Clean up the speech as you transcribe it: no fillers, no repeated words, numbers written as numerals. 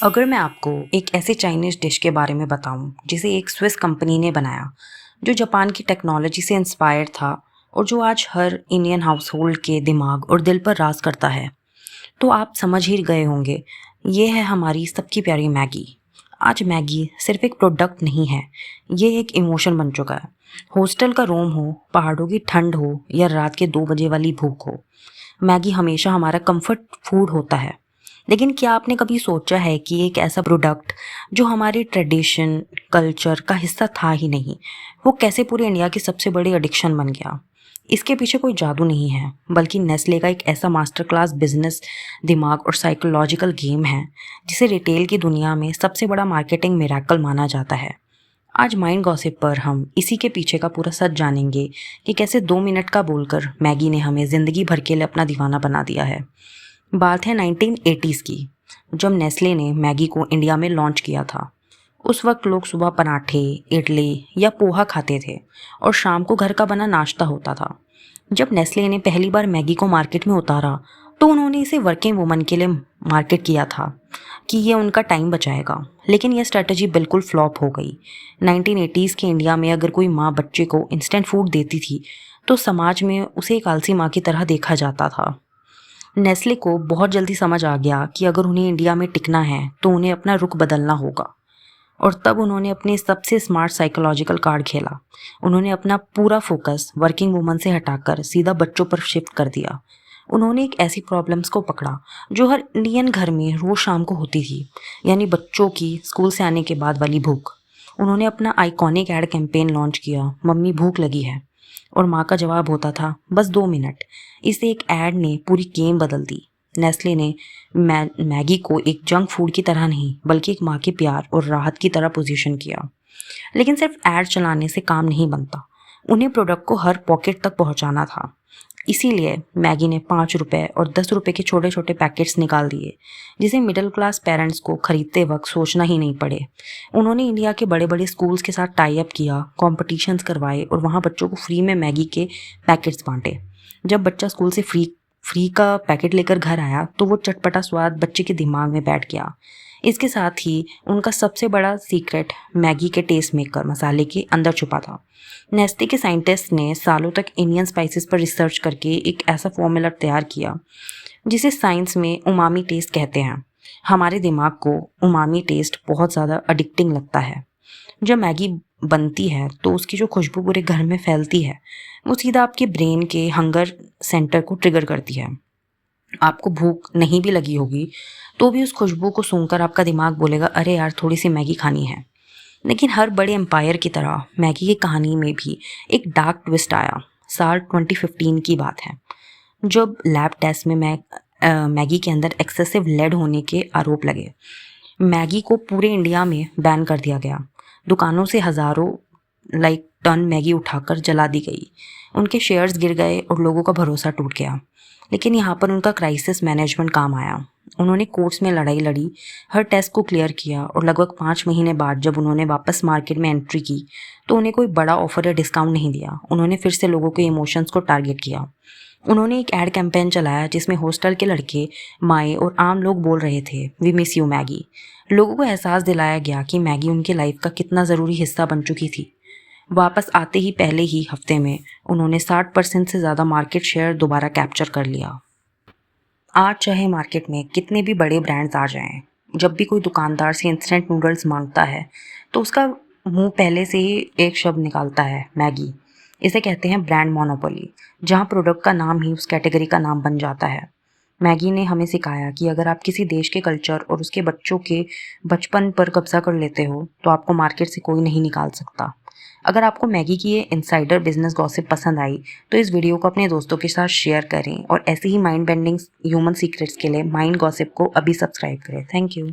अगर मैं आपको एक ऐसे चाइनीज़ डिश के बारे में बताऊं जिसे एक स्विस कंपनी ने बनाया, जो जापान की टेक्नोलॉजी से इंस्पायर था और जो आज हर इंडियन हाउस होल्ड के दिमाग और दिल पर राज करता है, तो आप समझ ही गए होंगे। ये है हमारी सबकी प्यारी मैगी। आज मैगी सिर्फ एक प्रोडक्ट नहीं है, ये एक इमोशन बन चुका है। हॉस्टल का रूम हो, पहाड़ों की ठंड हो या रात के 2 बजे वाली भूख हो, मैगी हमेशा हमारा कंफर्ट फूड होता है। लेकिन क्या आपने कभी सोचा है कि एक ऐसा प्रोडक्ट जो हमारे ट्रेडिशन कल्चर का हिस्सा था ही नहीं, वो कैसे पूरे इंडिया की सबसे बड़ी एडिक्शन बन गया? इसके पीछे कोई जादू नहीं है, बल्कि नेस्ले का एक ऐसा मास्टर क्लास बिजनेस दिमाग और साइकोलॉजिकल गेम है जिसे रिटेल की दुनिया में सबसे बड़ा मार्केटिंग मिरेकल माना जाता है। आज माइंड गॉसिप पर हम इसी के पीछे का पूरा सच जानेंगे कि कैसे 2 मिनट का बोलकर मैगी ने हमें ज़िंदगी भर के लिए अपना दीवाना बना दिया है। बात है 1980s की, जब नेस्ले ने मैगी को इंडिया में लॉन्च किया था। उस वक्त लोग सुबह पराठे, इडली या पोहा खाते थे और शाम को घर का बना नाश्ता होता था। जब नेस्ले ने पहली बार मैगी को मार्केट में उतारा, तो उन्होंने इसे वर्किंग वुमन के लिए मार्केट किया था कि ये उनका टाइम बचाएगा। लेकिन यह स्ट्रेटजी बिल्कुल फ्लॉप हो गई। 1980s के इंडिया में अगर कोई माँ बच्चे को इंस्टेंट फूड देती थी, तो समाज में उसे एक आलसी माँ की तरह देखा जाता था। नेस्ले को बहुत जल्दी समझ आ गया कि अगर उन्हें इंडिया में टिकना है तो उन्हें अपना रुख बदलना होगा। और तब उन्होंने अपने सबसे स्मार्ट साइकोलॉजिकल कार्ड खेला। उन्होंने अपना पूरा फोकस वर्किंग वुमन से हटाकर सीधा बच्चों पर शिफ्ट कर दिया। उन्होंने एक ऐसी प्रॉब्लम्स को पकड़ा जो हर इंडियन घर में रोज़ शाम को होती थी, यानी बच्चों की स्कूल से आने के बाद वाली भूख। उन्होंने अपना आइकॉनिक एड कैंपेन लॉन्च किया, मम्मी भूख लगी है, और माँ का जवाब होता था बस 2 मिनट। इस एक ऐड ने पूरी गेम बदल दी। नेस्ले ने मैगी को एक जंक फूड की तरह नहीं, बल्कि एक माँ के प्यार और राहत की तरह पोजीशन किया। लेकिन सिर्फ ऐड चलाने से काम नहीं बनता, उन्हें प्रोडक्ट को हर पॉकेट तक पहुँचाना था। इसीलिए मैगी ने 5 रुपए और 10 रुपए के छोटे छोटे पैकेट्स निकाल दिए, जिसे मिडिल क्लास पेरेंट्स को खरीदते वक्त सोचना ही नहीं पड़े। उन्होंने इंडिया के बड़े बड़े स्कूल्स के साथ टाई अप किया, कॉम्पिटिशन्स करवाए और वहाँ बच्चों को फ्री में मैगी के पैकेट्स बांटे। जब बच्चा स्कूल से फ्री का पैकेट लेकर घर आया, तो वो चटपटा स्वाद बच्चे के दिमाग में बैठ गया। इसके साथ ही उनका सबसे बड़ा सीक्रेट मैगी के टेस्ट मेकर मसाले के अंदर छुपा था। नेस्ले के साइंटिस्ट ने सालों तक इंडियन स्पाइसेस पर रिसर्च करके एक ऐसा फॉर्मूला तैयार किया जिसे साइंस में उमामी टेस्ट कहते हैं। हमारे दिमाग को उमामी टेस्ट बहुत ज़्यादा एडिक्टिंग लगता है। जब मैगी बनती है तो उसकी जो खुशबू पूरे घर में फैलती है, वो सीधा आपके ब्रेन के हंगर सेंटर को ट्रिगर करती है। आपको भूख नहीं भी लगी होगी तो भी उस खुशबू को सूंघकर आपका दिमाग बोलेगा, अरे यार थोड़ी सी मैगी खानी है। लेकिन हर बड़े एम्पायर की तरह मैगी की कहानी में भी एक डार्क ट्विस्ट आया। साल 2015 की बात है, जब लैब टेस्ट में मैगी के अंदर एक्सेसिव लेड होने के आरोप लगे। मैगी को पूरे इंडिया में बैन कर दिया गया। दुकानों से हज़ारों टन मैगी उठाकर जला दी गई। उनके शेयर्स गिर गए और लोगों का भरोसा टूट गया। लेकिन यहाँ पर उनका क्राइसिस मैनेजमेंट काम आया। उन्होंने कोर्ट्स में लड़ाई लड़ी, हर टेस्ट को क्लियर किया और लगभग 5 महीने बाद जब उन्होंने वापस मार्केट में एंट्री की, तो उन्हें कोई बड़ा ऑफर या डिस्काउंट नहीं दिया। उन्होंने फिर से लोगों के इमोशंस को टारगेट किया। उन्होंने एक एड कैंपेन चलाया जिसमें हॉस्टल के लड़के, माएँ और आम लोग बोल रहे थे, वी मिस यू मैगी। लोगों को एहसास दिलाया गया कि मैगी उनके लाइफ का कितना ज़रूरी हिस्सा बन चुकी थी। वापस आते ही पहले ही हफ्ते में उन्होंने 60% से ज़्यादा मार्केट शेयर दोबारा कैप्चर कर लिया। आज चाहे मार्केट में कितने भी बड़े ब्रांड्स आ जाएं, जब भी कोई दुकानदार से इंस्टेंट नूडल्स मांगता है तो उसका मुंह पहले से ही एक शब्द निकालता है, मैगी। इसे कहते हैं ब्रांड मोनोपोली, जहां प्रोडक्ट का नाम ही उस कैटेगरी का नाम बन जाता है। मैगी ने हमें सिखाया कि अगर आप किसी देश के कल्चर और उसके बच्चों के बचपन पर कब्जा कर लेते हो तो आपको मार्केट से कोई नहीं निकाल सकता। अगर आपको मैगी की ये इनसाइडर बिजनेस गॉसिप पसंद आई तो इस वीडियो को अपने दोस्तों के साथ शेयर करें और ऐसे ही माइंड बेंडिंग ह्यूमन सीक्रेट्स के लिए माइंड गॉसिप को अभी सब्सक्राइब करें। Thank you.